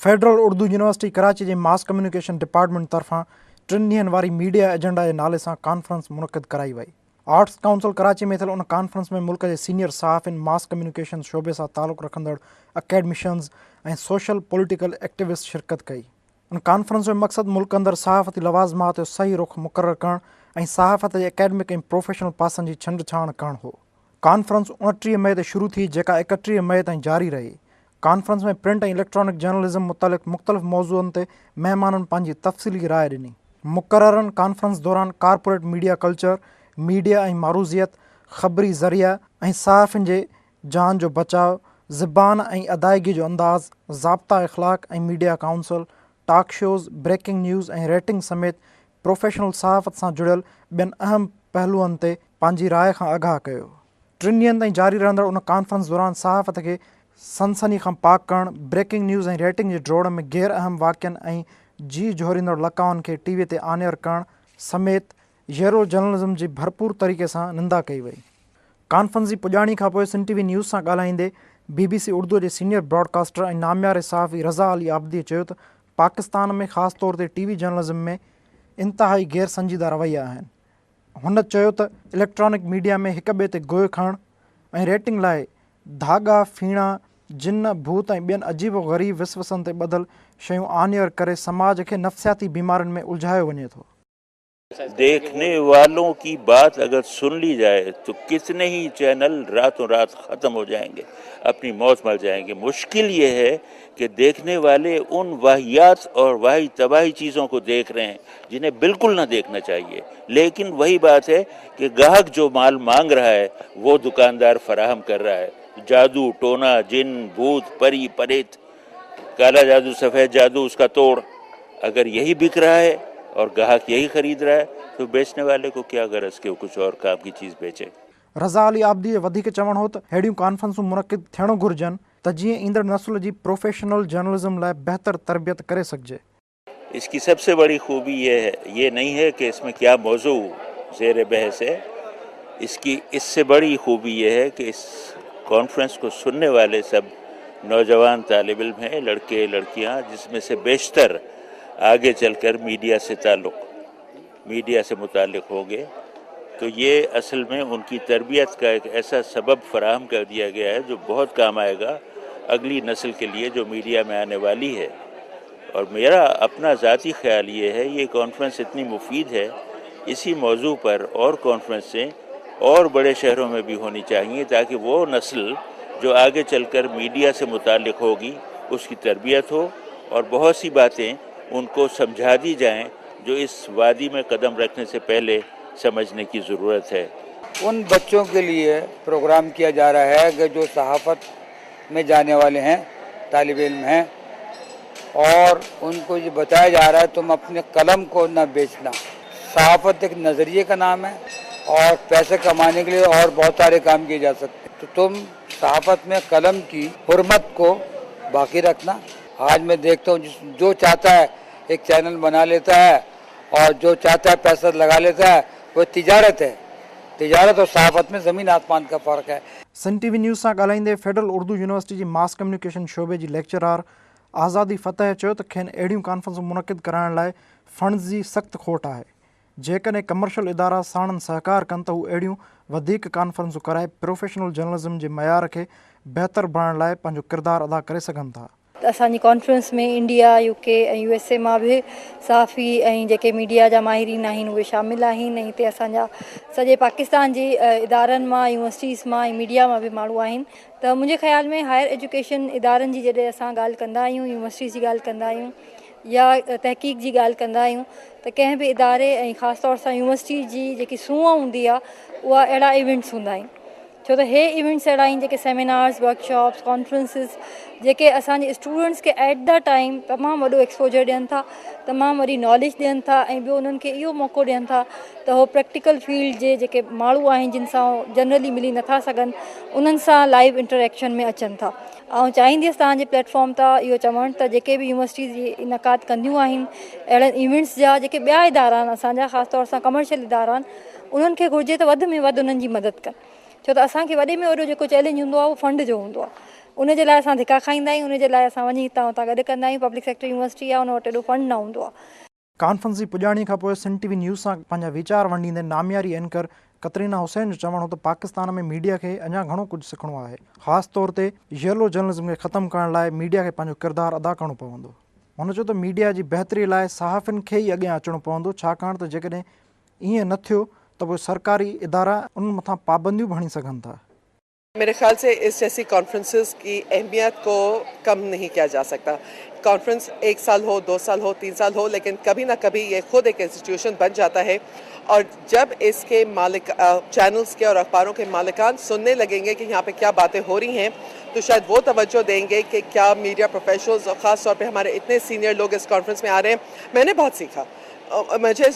Federal Urdu university Karachi जे mass communication department तरफ़ां 3 ॾींहनि वारी मीडिया एजेंडा जे नाले सां कॉन्फ्रेंस मुनक़िद कराई वई। आर्ट्स काउंसिल कराची में थियल उन कॉन्फ्रेंस में मुल्क जे सीनियर सहाफ़िन, मास कम्युनिकेशन शोबे सां तालुक़ रखंदड़ अकेडमिशियन्स ऐं सोशल पॉलिटिकल एक्टिविस्ट शिरकत कई। उन कॉन्फ्रेंस जो मक़सदु मुल्क अंदरि सहाफ़ती लवाज़मात जो सही रुख़ मुक़ररु करणु ऐं सहाफ़त जे एकेडमिक ऐं प्रोफेशनल पासनि जी छंड छाण करणु हो। कॉन्फ्रेंस 29 मई ते शुरू थी, जेका 31 मई ताईं जारी रही। कॉन्फ्रेंस में प्रिंट ऐं इलेक्ट्रॉनिक जर्नलिज़म मुतालिक़ मुख़्तलिफ़ मौज़ूअनि ते महिमाननि पंहिंजी तफ़सीली राय ॾिनी। मुक़ररनि कॉन्फ्रेंस दौरान कॉर्पोरेट मीडिया कल्चर, मीडिया ऐं मारूज़ियत, ख़बरी ज़रिया ऐं सहाफ़िन जे जान जो बचाव, ज़बान ऐं अदायगी जो अंदाज़, ज़ाब्ता इख़लाक़ ऐं media council, talk shows, breaking news ऐं रेटिंग समेत प्रोफेशनल सहाफ़त सां जुड़ियल ॿियनि अहम पहलुअनि ते पंहिंजी राय खां आगाह कयो। 3 ॾींहनि ताईं जारी रहंदड़ उन कॉन्फ्रेंस दौरान सहाफ़त खे सनसनी खां पाक करणु, ब्रेकिंग न्यूज़ ऐं रेटिंग जे ड्रोड़ में गैर अहम वाक़िअनि ऐं जी जोरींदड़ लकाउनि खे टीवीअ ते ऑनएयर करणु समेत ज़ेरो जर्नलिज़म जी भरपूर तरीक़े सां निंदा कई वई। कॉन्फ्रेंस जी पुॼाणी खां पोइ सिन टीवी न्यूज़ सां ॻाल्हाईंदे BBC उर्दू जे सीनियर ब्रॉडकास्टर ऐं नामियारे सहाफ़ी रज़ा अली आबदीअ चयो त पाकिस्तान में ख़ासि तौर ते टीवी जर्नलिज़म में इंतिहाई गैर संजीदा रवैया आहिनि। हुन चयो त इलेक्ट्रॉनिक मीडिया में हिक ॿिए ते गोए खणणु ऐं रेटिंग लाइ धाॻा, फीणा, जिन, भूत ऐं ॿियनि अजीब ग़रीब विसवसनि ते ॿधल शयूं ऑनएयर करे समाज खे नफ़सियाती बीमारियुनि में उलझायो वञे थो। देखने वालों की बात अगर सुन ली जाए तो कितने ही चैनल रातों रात ख़त्म हो जाएंगे, अपनी मौत मर जाएंगे। मुश्किल ये है कि देखने वाले उन वाहियात और वाही तबाही चीज़ों को देख रहे हैं जिन्हें बिल्कुल ना देखना चाहिए। लेकिन वही बात है कि ग्राहक जो माल मांग रहा है वो दुकानदार फराहम कर रहा है। जादू, टोना, जिन, भूत, परी, परेत, काला जादू, सफ़ेद जादू, उसका तोड़, अगर यही बिक रहा है और ग्राहक यही खरीद रहा है तो बेचने वाले को क्या गरज के कुछ और काम की चीज़ बेचे। रज़ा अली आबदी जो वधीक चवणु हो त अहिड़ियूं कॉन्फ्रेंसूं मुनक़िद थियणु घुरिजनि त जीअं ईंदड़ नस्ल जी प्रोफेशनल जर्नलिज़म लाइ बहितर तरबियत करे सघिजे। इसकी सबसे बड़ी खूबी ये नहीं है कि इसमें क्या मौजू ज़ेर बहस है, इसकी इससे बड़ी खूबी ये है कि इस कॉन्फ्रेंस को सुनने वाले सब नौजवान तालिब इल्म हैं, लड़के लड़कियां, जिसमें से बेशतर आगे चलकर मीडिया से मुताल्लिक़ होंगे। तो ये असल में उनकी तरबियत का एक ऐसा सबब फराहम कर दिया गया है जो बहुत काम आएगा अगली नस्ल के लिए जो मीडिया में आने वाली है। और मेरा अपना ज़ाती ख्याल ये है, ये कॉन्फ्रेंस इतनी मुफीद है, इसी मौजू पर और कॉन्फ्रेंसें और बड़े शहरों में भी होनी चाहिए ताकि वो नस्ल जो आगे चलकर मीडिया से मुताल्लिक़ होगी उसकी तरबियत हो और बहुत सी बातें उनको समझा दी जाएं जो इस वादी में कदम रखने से पहले समझने की ज़रूरत है। उन बच्चों के लिए प्रोग्राम किया जा रहा है कि जो सहाफ़त में जाने वाले हैं, तालिब इल्म हैं, और उनको ये बताया जा रहा है तुम अपने कलम को न बेचना। सहाफ़त एक नज़रिए का नाम है और पैसे कमाने के लिए और बहुत सारे काम किए जा सकते हैं, तो तुम सहाफ़त में कलम की हुर्मत को बाकी रखना। आज मैं देखता हूँ जो चाहता है एक चैनल बना लेता है और जो चाहता है पैसा लगा लेता है, वो तिजारत है। तिजारत और सहाफ़त में ज़मीन आसमान का फ़र्क़ है। सन टीवी न्यूज़ सां ॻाल्हाईंदे फेडरल उर्दू यूनिवर्सिटी जी मास कम्युनिकेशन शोबे जी लेक्चरार आज़ादी फ़तेह चयो त खेनि अहिड़ियूं कॉन्फ्रेंसूं मुनक़िद कराइण लाइ फंड्स जी सख़्तु खोट आहे। जेकॾहिं कमर्शियल इदारा साणनि सहकार कनि त हू अहिड़ियूं वधीक कॉन्फ्रेंसूं कराए प्रोफेशनल जर्नलिज़म जे मयार खे बहितर बणाइण लाइ पंहिंजो किरदारु अदा करे सघनि था। असांजी कॉन्फ्रेंस में इंडिया, UK ऐं USA मां बि सहाफ़ी ऐं जेके मीडिया जा माहिरीन आहिनि उहे शामिल आहिनि। ऐं हिते असांजा सॼे पाकिस्तान जे इदारनि मां, यूनिवर्सिटीज़ मां ऐं मीडिया मां बि माण्हू आहिनि। त मुंहिंजे ख़्याल में हायर एजुकेशन इदारनि जी जॾहिं असां ॻाल्हि कंदा आहियूं, यूनिवर्सिटीज़ जी ॻाल्हि कंदा आहियूं या तहक़ीक़ जी ॻाल्हि कंदा आहियूं, त कंहिं बि इदारे ऐं ख़ासि तौर सां यूनिवर्सिटी जी जेकी सूंह हूंदी आहे उहा अहिड़ा इवेंट्स हूंदा आहिनि। छो त हे इवेंट्स अहिड़ा आहिनि जेके सेमिनार्स, वर्कशॉप्स, कॉन्फ्रेंसिस जेके असांजे स्टूडेंट्स खे एट द टाइम तमामु वॾो एक्सपोजर ॾियनि था, तमामु वॾी नॉलेज ॾियनि था ऐं ॿियो उन्हनि खे इहो मौक़ो ॾियनि था त उहो प्रैक्टिकल फील्ड जे जेके माण्हू आहिनि जिन सां जनरली मिली नथा सघनि उन्हनि सां लाइव इंटरेक्शन में अचनि था। ऐं चाहींदसि तव्हांजे प्लेटफॉर्म तां इहो चवणु त जेके बि यूनिवर्सिटीज़ इनकाद कंदियूं आहिनि अहिड़नि इवेंट्स जा जेके ॿिया इदारा आहिनि असांजा, ख़ासि तौर सां कमर्शियल इदारा आहिनि, उन्हनि खे घुरिजे त वधि में वधि उन्हनि जी मदद कनि। छो त असांखे वॾे में वॾो जेको चैलेंज हूंदो आहे उहो फंड जो हूंदो आहे। उन जे लाइ असां धिका खाईंदा आहियूं, उन जे लाइ असां वञी हितां हुतां गॾु कंदा आहियूं। पब्लिक सेक्टर यूनिवर्सिटी आहे, उन वटि एॾो फंड न हूंदो आहे। कॉन्फ्रेंस जी पुॼाणी खां पोइ सिंध टीवी न्यूज़ सां पंहिंजा वीचार वंडींदे नामियारी एंकर कतरीना हुसैन जो चवणु हो त पाकिस्तान में मीडिया खे अञा घणो कुझु सिखणो आहे। ख़ासि तौर ते येलो जर्नलिज़म खे ख़तमु करण लाइ मीडिया खे पंहिंजो किरदारु अदा करणो पवंदो। हुन चयो त मीडिया जी बहितरी लाइ सहाफ़ियुनि खे ई अॻियां अचणो पवंदो, छाकाणि त जेकॾहिं ईअं न थियो त पोइ सरकारी इदारा उन मथां पाबंदियूं बि हणी सघनि था। मेरे ख्याल से इस जैसी कॉन्फ्रेंसेस की अहमियत को कम नहीं किया जा सकता। कॉन्फ्रेंस 1 साल हो, 2 साल हो, 3 साल हो, लेकिन कभी ना कभी ये खुद एक इंस्टीट्यूशन बन जाता है। और जब इसके मालिक चैनल्स के और अखबारों के मालिकान सुनने लगेंगे कि यहाँ पे क्या बातें हो रही हैं, तो शायद वो तवज्जो देंगे कि क्या मीडिया प्रोफेशनल्स और ख़ास तौर पे हमारे इतने सीनियर लोग इस कॉन्फ्रेंस में आ रहे हैं। मैंने बहुत सीखा, मुझे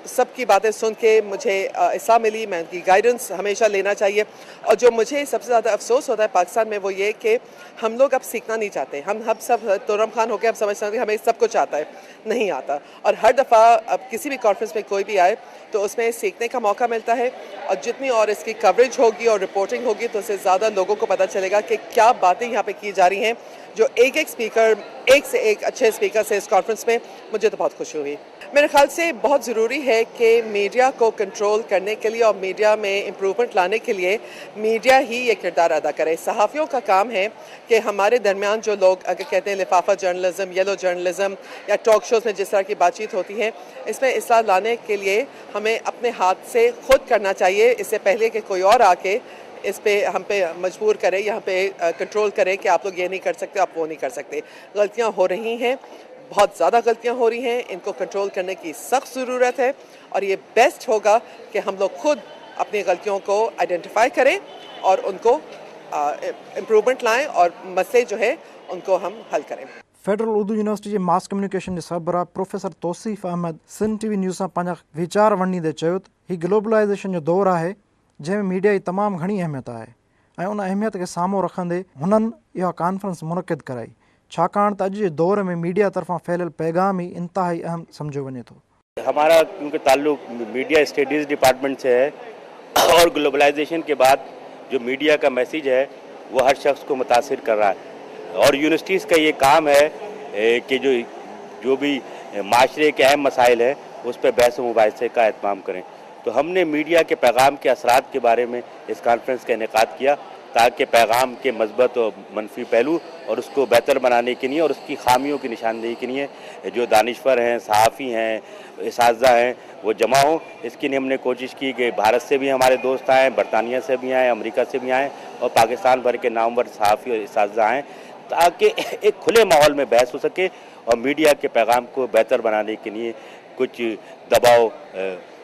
सबकी बातें सुन के मुझे इत्तला मिली। मैं उनकी गाइडेंस हमेशा लेना चाहिए। और जो मुझे सबसे ज़्यादा अफसोस होता है पाकिस्तान में, वो ये कि हम लोग अब सीखना नहीं चाहते। हम सब तुरम खान होकर हम समझते हैं कि हमें सब कुछ आता है, नहीं आता। और हर दफ़ा अब किसी भी कॉन्फ्रेंस में कोई भी आए तो उसमें सीखने का मौका मिलता है। और जितनी और इसकी कवरेज होगी और रिपोर्टिंग होगी तो उससे ज़्यादा लोगों को पता चलेगा कि क्या बातें यहाँ पे की जा रही हैं। जो एक स्पीकर, एक से एक अच्छे स्पीकर से इस कॉन्फ्रेंस में, मुझे तो बहुत खुशी हुई। मेरे ख्याल से बहुत ज़रूरी है कि मीडिया को कंट्रोल करने के लिए और मीडिया में इम्प्रूवमेंट लाने के लिए मीडिया ही ये किरदार अदा करे। सहाफ़ियों का काम है कि हमारे दरमियान जो लोग अगर कहते हैं लिफाफा जर्नलिज़म, येलो जर्नलिज़म या टॉक शोज़ में जिस तरह की बातचीत होती है, इसमें इस्लाह लाने के लिए हमें अपने हाथ से खुद करना चाहिए, इससे पहले कि कोई और आके इस पे हम पे मजबूर करे, यहाँ पे कंट्रोल करे कि आप लोग ये नहीं कर सकते, आप वो नहीं कर सकते। गलतियाँ हो रही हैं, बहुत ज़्यादा गलतियाँ हो रही हैं, इनको कंट्रोल करने की सख्त ज़रूरत है। और ये बेस्ट होगा कि हम लोग खुद अपनी गलतियों को आइडेंटिफाई करें और उनको इम्प्रूवमेंट लाएं और मसले जो है उनको हम हल करें। फेडरल उर्दू यूनिवर्सिटी जे मास कम्युनिकेशन जे सरबराह professor Tauseef Ahmed Sindh TV news सां पंहिंजा वीचार वंडींदे चयो त हीउ ग्लोबलाइज़ेशन जो दौरु आहे जंहिंमें मीडिया जी तमामु घणी अहमियत आहे ऐं उन अहमियत खे साम्हूं रखंदे हुननि इहा कॉन्फ्रेंस मुनक़िद कराई, छाकाणि त अॼु जे दौर में मीडिया तरफ़ां फैलियल पैगाम ही इंतहाई अहम सम्झो वञे थो। हमारा क्योंकि ताल्लुक मीडिया स्टडीज़ डिपार्टमेंट से है और ग्लोबलाइजेशन के बाद जो मीडिया का मैसेज है वो हर शख्स को मुतासिर कर रहा है। और यूनिवर्सिटीज़ का ये काम है कि जो भी माशरे के अहम मसाइल हैं उस पर बहस व मुबाहिसे का एहतमाम करें। तो हमने मीडिया के पैगाम के असरात के बारे में इस कॉन्फ्रेंस का इनेकाद किया ताकि पैगाम के मस्बत और मनफी पहलू और उसको बेहतर बनाने के लिए और उसकी खामियों की निशानदेही के लिए जो दानिश्वर हैं, सहाफ़ी हैं, इसाज़ा हैं, वो जमा हों। इसके लिए हमने कोशिश की कि भारत से भी हमारे दोस्त आए, बरतानिया से भी आए, अमेरिका से भी आए और पाकिस्तान भर के नामवर सहाफ़ी और इसाज़ा आएँ ताकि एक खुले माहौल में बहस हो सके और मीडिया के पैगाम को बेहतर बनाने के लिए कुछ दबाव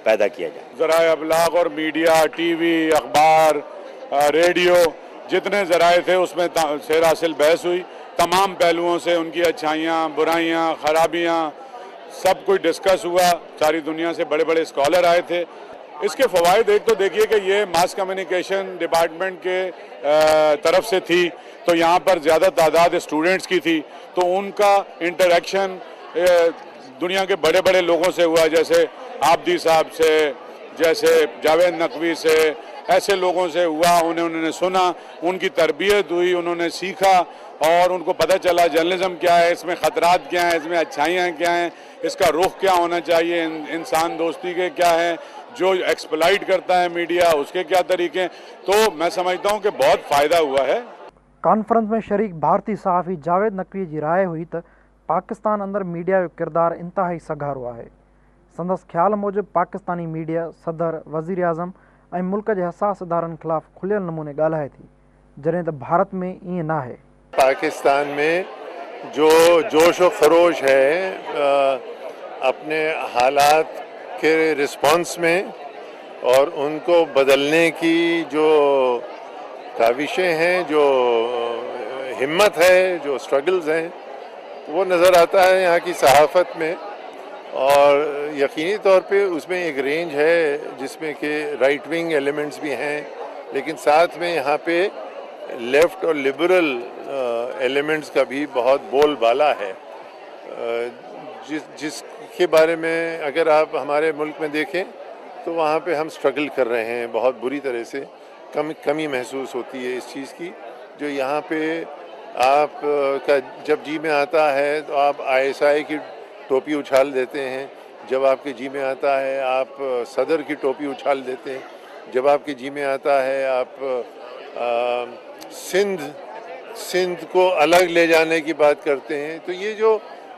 पैदा किया जाए। ज़राए अबलाग और मीडिया, टीवी, अखबार, रेडियो, जितने ज़राए थे उसमें सेर हासिल बहस हुई। तमाम पहलुओं से उनकी अच्छाइयाँ, बुराइयाँ, ख़राबियाँ सब कुछ डिस्कस हुआ। सारी दुनिया से बड़े बड़े स्कॉलर आए थे। इसके फ़वाइद एक तो देखिए कि ये मास कम्युनिकेशन डिपार्टमेंट के तरफ से थी तो यहाँ पर ज़्यादा तादाद स्टूडेंट्स की थी, तो उनका इंटरेक्शन दुनिया के बड़े बड़े लोगों से हुआ, जैसे आबदी साहब से, जैसे जावेद नकवी से, ऐसे लोगों से हुआ। उन्होंने सुना, उनकी तरबियत हुई, उन्होंने सीखा और उनको पता चला जर्नलिज्म क्या है, इसमें ख़तरात क्या हैं, इसमें अच्छाइयाँ क्या हैं, इसका रुख क्या होना चाहिए, इंसान दोस्ती के क्या हैं, जो एक्सप्लॉइट करता है मीडिया उसके क्या तरीके। तो मैं समझता हूँ कि बहुत फ़ायदा हुआ है। कॉन्फ्रेंस में शरीक भारतीय सहाफ़ी जावेद नकवी जी राय हुई त पाकिस्तान अंदर मीडिया जो किरदारु इंतहाई सघारो आहे। संदसि ख़्याल मूजिबि पाकिस्तानी मीडिया सदर, वज़ीर आज़म ऐं मुल्क जे हसास इदारनि ख़िलाफ़ खुलियल नमूने ॻाल्हाए थी, जॾहिं त भारत में ईअं न आहे। पाकिस्तान में जो जोश व खरोश है अपने हालात के रिस्पॉन्स में और उनको बदलने की जो काविशें हैं, जो हिम्मत है, जो स्ट्रगल्स हैं, वो नज़र आता है यहाँ की सहाफ़त में। और यकीनी तौर पे उसमें एक रेंज है जिसमें कि राइट विंग एलिमेंट्स भी हैं, लेकिन साथ में यहाँ पे लेफ़्ट और लिबरल एलिमेंट्स का भी बहुत बोलबाला है, जिसके बारे में अगर आप हमारे मुल्क में देखें तो वहाँ पे हम स्ट्रगल कर रहे हैं, बहुत बुरी तरह से कमी महसूस होती है इस चीज़ की। جو یہاں پہ آپ کا جب جی میں آتا ہے تو آپ ISI کی ٹوپی اچھال دیتے ہیں، جب آپ کے جی میں آتا ہے آپ صدر کی ٹوپی اچھال دیتے ہیں، جب آپ کے جی میں آتا ہے آپ سندھ کو الگ لے جانے کی بات کرتے ہیں. تو یہ جو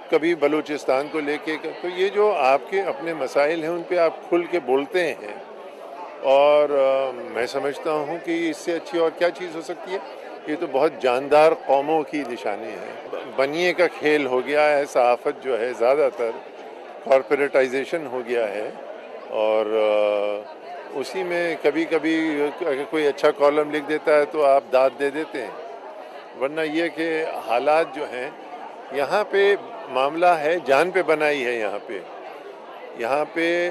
کبھی بلوچستان کو لے کے، تو یہ جو آپ کے اپنے مسائل ہیں ان پہ آپ کھل کے بولتے ہیں، اور میں سمجھتا ہوں کہ اس سے اچھی اور کیا چیز ہو سکتی ہے. یہ تو بہت جاندار قوموں کی نشانی ہے. بنیے کا کھیل ہو گیا ہے، صحافت جو ہے زیادہ تر کارپوریٹائزیشن ہو گیا ہے، اور اسی میں کبھی کبھی اگر کوئی اچھا کالم لکھ دیتا ہے تو آپ داد دے دیتے ہیں، ورنہ یہ کہ حالات جو ہیں یہاں پہ معاملہ ہے جان پہ بنائی ہے. یہاں پہ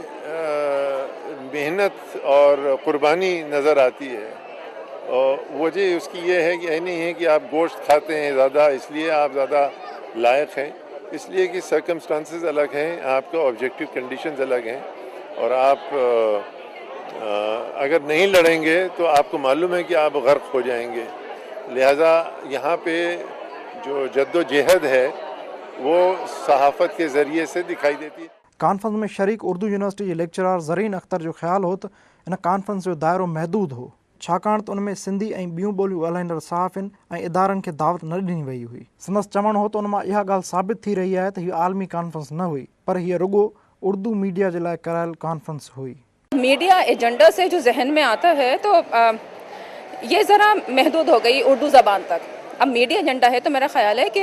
محنت اور قربانی نظر آتی ہے، اور وجہ اس کی یہ ہے کہ یہ نہیں ہے کہ آپ گوشت کھاتے ہیں زیادہ اس لیے آپ زیادہ لائق ہیں، اس لیے کہ سرکمسٹانسز الگ ہیں، آپ کا آبجیکٹیو کنڈیشنز الگ ہیں، اور آپ اگر نہیں لڑیں گے تو آپ کو معلوم ہے کہ آپ غرق ہو جائیں گے. لہذا یہاں پہ جو جد و جہد ہے وہ صحافت کے ذریعے سے دکھائی دیتی ہے. کانفرنس میں شریک اردو یونیورسٹی کے لیکچرار زرین اختر جو خیال ہو تو ان کانفرنس جو دائرو محدود ہو، छाकाणि त उन में सिंधी ऐं ॿियूं ॿोलियूं ॻाल्हाईंदड़ सहाफ़िन ऐं इदारनि खे दावत न ॾिनी वई हुई. संदसि चवणु हो त उन मां इहा ॻाल्हि साबित थी रही आहे त हीअ आलमी कॉन्फ्रेंस न हुई, पर हीअ रुॻो उर्दू मीडिया जे लाइ करायल कॉन्फ्रेंस हुई. मीडिया एजेंडा से जो जहन में आता है तो ये ज़रा महदूद हो गई उर्दू ज़बान तक. अब मीडिया एजेंडा है तो मेरा ख्याल है कि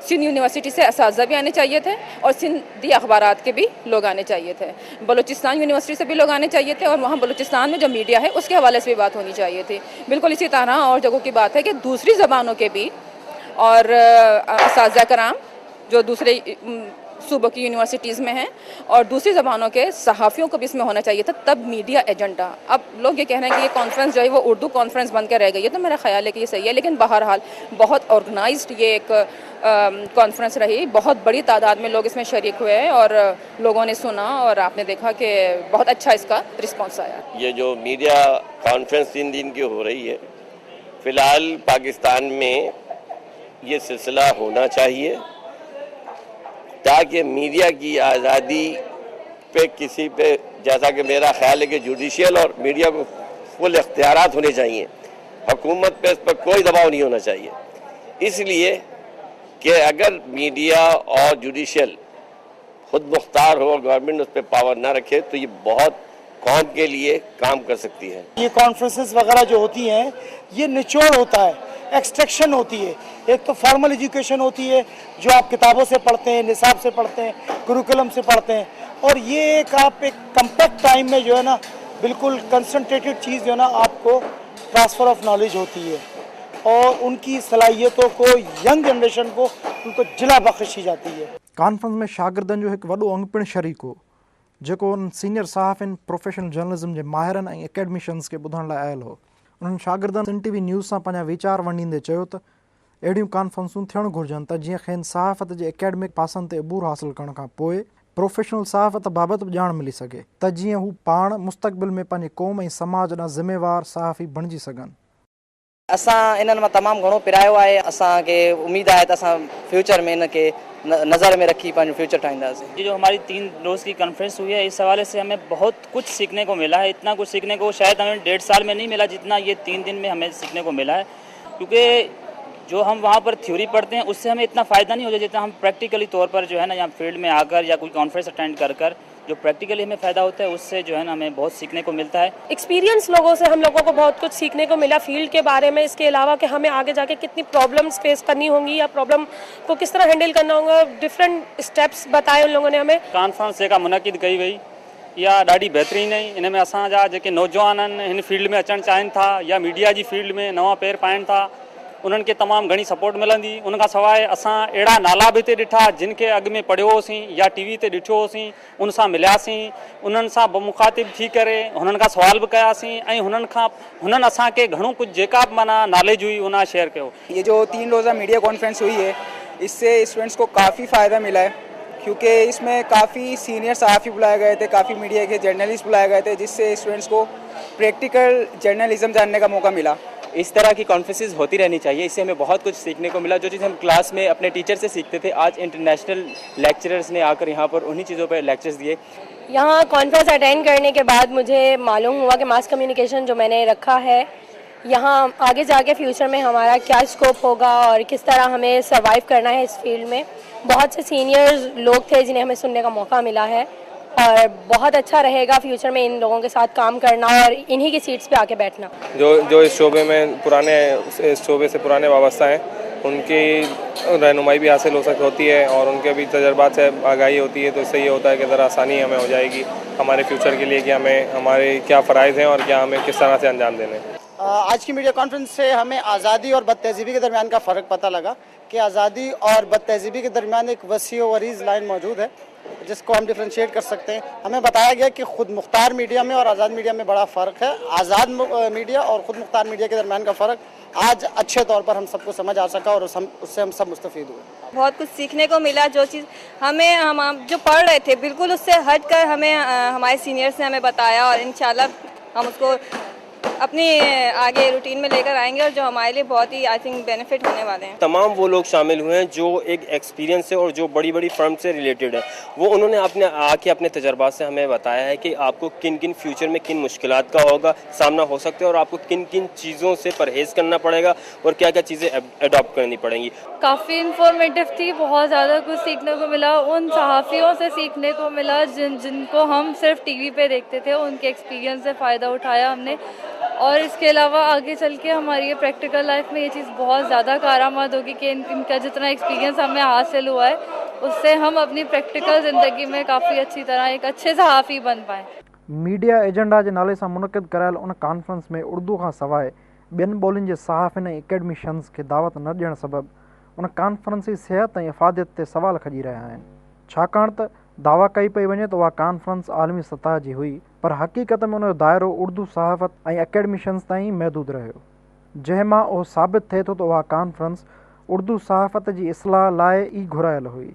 सिंध यूनिवर्सिटी से असातिज़ा भी आने चाहिए थे और सिंधी अखबारात के भी लोग आने चाहिए थे. बलूचिस्तान यूनिवर्सिटी से भी लोग आने चाहिए थे और वहाँ बलूचिस्तान में जो मीडिया है उसके हवाले से भी बात होनी चाहिए थी. बिल्कुल इसी तरह और जगहों की बात है कि दूसरी ज़बानों के भी और असातिज़ा कराम जो दूसरे सूबों की यूनिवर्सिटीज़ में हैं और दूसरी ज़बानों के सहाफ़ियों को भी इसमें होना चाहिए था, तब मीडिया एजेंडा. अब लोग ये कह रहे हैं कि ये कॉन्फ्रेंस जो है वो उर्दू कॉन्फ्रेंस बन के रह गई है, तो मेरा ख्याल है कि ये सही है. लेकिन बहरहाल बहुत ऑर्गेनाइज्ड ये एक कॉन्फ्रेंस रही, बहुत बड़ी तादाद में लोग इसमें शरीक हुए और लोगों ने सुना और आपने देखा कि बहुत अच्छा इसका रिस्पॉन्स आया. ये जो मीडिया कॉन्फ्रेंस 3 दिन की हो रही है, फ़िलहाल पाकिस्तान में ये सिलसिला होना चाहिए ताकि मीडिया की आज़ादी पे किसी पे, जैसा कि मेरा ख्याल है कि जुडिशियल और मीडिया को फुल इख्तियारात होने चाहिए, हुकूमत पे इस पर कोई दबाव नहीं होना चाहिए. इसलिए कि अगर मीडिया और जुडिशियल खुद मुख्तार हो और गवर्नमेंट उस पर पावर ना रखे तो ये बहुत कौम के लिए काम कर सकती है. ये कॉन्फ्रेंसेस वगैरह जो होती हैं ये निचोड़ होता है, एक्सट्रैक्शन होती है. एक तो फॉर्मल एजुकेशन होती है जो आप किताबों से पढ़ते हैं, निसाब से पढ़ते हैं, करिकुलम से पढ़ते हैं, और ये एक आप एक कम्पैक्ट टाइम में जो है ना बिल्कुल कंसंट्रेटेड चीज़ जो है ना आपको ट्रांसफ़र ऑफ नॉलेज होती है और उनकी सलाहियतों को यंग जनरेशन को उनको जिला बख्शी जाती है. कॉन्फ्रेंस में शागिर्दनि जो हिकु वॾो अंग पिणु शरीक हो जेको उन सीनियर सहाफ़िन, प्रोफेशनल जर्नलिज़म जे माहिरनि ऐं एकेडमिशन्स खे ॿुधण लाइ आयल हो. उन्हनि शागिर्दनि सिंध TV न्यूज़ सां पंहिंजा वीचार वंडींदे चयो त अहिड़ियूं कॉन्फ्रेंसूं थियणु घुरिजनि त जीअं खेनि सहाफ़त जे एकेडमिक पासनि ते अबूर हासिलु करण खां पोइ प्रोफेशनल सहाफ़त बाबति बि ॼाण मिली सघे त जीअं हू पाण मुस्तक़बिल में पंहिंजे क़ौम ऐं समाज ॾांहुं ज़िम्मेवार सहाफ़ी बणिजी सघनि. असां इन्हनि मां तमामु घणो पिरायो आहे. असांखे उमेद आहे त असां फ्यूचर में इनखे नज़र में रखी पंहिंजो फ्यूचर ठाहींदासीं. ये जो हमारी 3 रोज़ की कॉन्फ्रेंस हुई है, इस हवाले से हमें बहुत कुछ सीखने को मिला है. इतना कुछ सीखने को शायद हमें 1.5 साल में नहीं मिला जितना ये 3 दिन में हमें सीखने को मिला है, क्योंकि जो हम वहाँ पर थ्योरी पढ़ते हैं उससे हमें इतना फ़ायदा नहीं होता जितना हम प्रैक्टिकली तौर पर जो है ना यहाँ फील्ड में आकर या कोई कॉन्फ्रेंस अटेंड कर जो प्रैक्टिकली हमें फ़ायदा होता है उससे जो है ना हमें बहुत सीखने को मिलता है. एक्सपीरियंस लोगों से हम लोगों को बहुत कुछ सीखने को मिला फील्ड के बारे में. इसके अलावा कि हमें आगे जाके कितनी प्रॉब्लम्स फेस करनी होंगी या प्रॉब्लम को किस तरह हैंडल करना होगा, डिफरेंट स्टेप्स बताए उन लोगों ने हमें. कॉन्फ्रेंस जेका मुनक़िद कई वई इहा ॾाढी बहितरीन आहे. इन में असांजा जेके नौजवान आहिनि हिन फील्ड में अचणु चाहिनि था या मीडिया जी फील्ड में नवां पेर पाइनि था, उन्हनि खे तमामु घणी सपोर्ट मिलंदी. उनखां सवाइ असां अहिड़ा नाला बि हिते ॾिठा जिन खे अॻु में पढ़ियो होसीं या TV ते ॾिठो होसीं, उन सां मिलियासीं, उन्हनि सां मुखातिब थी करे हुननि खां सवाल बि कयासीं ऐं हुननि असांखे घणो कुझु जेका बि माना नॉलेज हुई उन शेयर कयो. ये जो 3 रोज़ा मीडिया कॉन्फ्रेंस हुई है इससे स्टूडेंट्स को काफ़ी फ़ायदा मिला है, क्योंकि इसमें काफ़ी सीनियर सहाफ़ी बुलाए गए थे, काफ़ी मीडिया के जर्नलिस्ट बुलाए गए थे, जिससे स्टूडेंट्स को प्रैक्टिकल जर्नलिज्म जानने का मौका मिला. اس طرح کی کانفرنسز ہوتی رہنی چاہیے. اس سے ہمیں بہت کچھ سیکھنے کو ملا. جو چیز ہم کلاس میں اپنے ٹیچر سے سیکھتے تھے, آج انٹرنیشنل لیکچررز نے آ کر یہاں پر انہی چیزوں پہ لیکچرز دیے. یہاں کانفرنس اٹینڈ کرنے کے بعد مجھے معلوم ہوا کہ ماس کمیونیکیشن جو میں نے رکھا ہے یہاں آگے جا کے فیوچر میں ہمارا کیا اسکوپ ہوگا اور کس طرح ہمیں سروائیو کرنا ہے اس فیلڈ میں. بہت سے سینئرز لوگ تھے جنہیں ہمیں سننے کا موقع ملا ہے, اور بہت اچھا رہے گا فیوچر میں ان لوگوں کے ساتھ کام کرنا اور انہی کی سیٹس پہ آ کے بیٹھنا. جو اس شعبے میں اس شعبے سے پرانے وابستہ ہیں ان کی رہنمائی بھی حاصل ہوتی ہے, اور ان کے بھی تجربات سے آگاہی ہوتی ہے. تو اس سے یہ ہوتا ہے کہ ذرا آسانی ہمیں ہو جائے گی ہمارے فیوچر کے لیے کہ ہمارے کیا فرائض ہیں اور کیا ہمیں کس طرح سے انجام دینے ہیں. آج کی میڈیا کانفرنس سے ہمیں آزادی اور بد تہذیبی کے درمیان کا فرق پتہ لگا کہ آزادی اور بد تہذیبی کے درمیان ایک وسیع و عریض لائن موجود ہے جس کو ہم ڈفرینشیٹ کر سکتے ہیں. ہمیں بتایا گیا کہ خود مختار میڈیا میں اور آزاد میڈیا میں بڑا فرق ہے. آزاد میڈیا اور خود مختار میڈیا کے درمیان کا فرق آج اچھے طور پر ہم سب کو سمجھ آ سکا اور اس سے ہم سب مستفید ہوئے. بہت کچھ سیکھنے کو ملا. جو چیز ہم جو پڑھ رہے تھے بالکل اس سے ہٹ کر ہمیں ہمارے سینئرز نے ہمیں بتایا, اور انشاءاللہ ہم اس کو اپنی آگے روٹین میں لے کر آئیں گے, اور جو ہمارے لیے بہت ہی آئی تھنک بینیفٹ ہونے والے ہیں. تمام وہ لوگ شامل ہوئے ہیں جو ایک ایکسپیرینس سے اور جو بڑی بڑی فرم سے ریلیٹڈ ہے. وہ انہوں نے اپنے تجربات سے ہمیں بتایا ہے کہ آپ کو کن فیوچر میں کن مشکلات کا سامنا ہو سکتا ہے, اور آپ کو کن چیزوں سے پرہیز کرنا پڑے گا اور کیا چیزیں اڈاپٹ کرنی پڑیں گی. کافی انفارمیٹیو تھی, بہت زیادہ کچھ سیکھنے کو ملا. ان صحافیوں سے سیکھنے کو ملا جن کو ہم صرف ٹی وی پہ دیکھتے تھے, ان کے ایکسپیرینس سے فائدہ اٹھایا ہم نے. اور اس کے علاوہ آگے چل کے ہماری پریکٹیکل لائف میں یہ چیز بہت زیادہ کارآمد ہوگی کہ ان کا جتنا ایکسپیرینس ہمیں حاصل ہوا ہے اس سے ہم اپنی پریکٹیکل زندگی میں کافی اچھی طرح ایک اچھے صحافی بن پائیں. میڈیا ایجنڈا کے نالے سے منعقد करायल उन कॉन्फ्रेंस में उर्दू खां सवाइ ॿियनि ॿोलियुनि जे सहाफ़िन ऐं एकेडमिशन्स खे दावत न ॾियण सबबि उन कॉन्फ्रेंस जी सिहत ऐं इफ़ादियत ते सवाल खॼी रहिया आहिनि. छाकाणि त दावा कई पई वञे त उहा कॉन्फ्रेंस आलमी सतह जी हुई, पर हक़ीक़त में उन जो दाइरो उर्दू सहाफ़त ऐं एकेडमिशन्स ताईं महदूद रहियो, जंहिं मां उहो साबित थिए थो त उहा कॉन्फ्रेंस उर्दू सहाफ़त जी इस्लाह लाइ ई घुरायल हुई.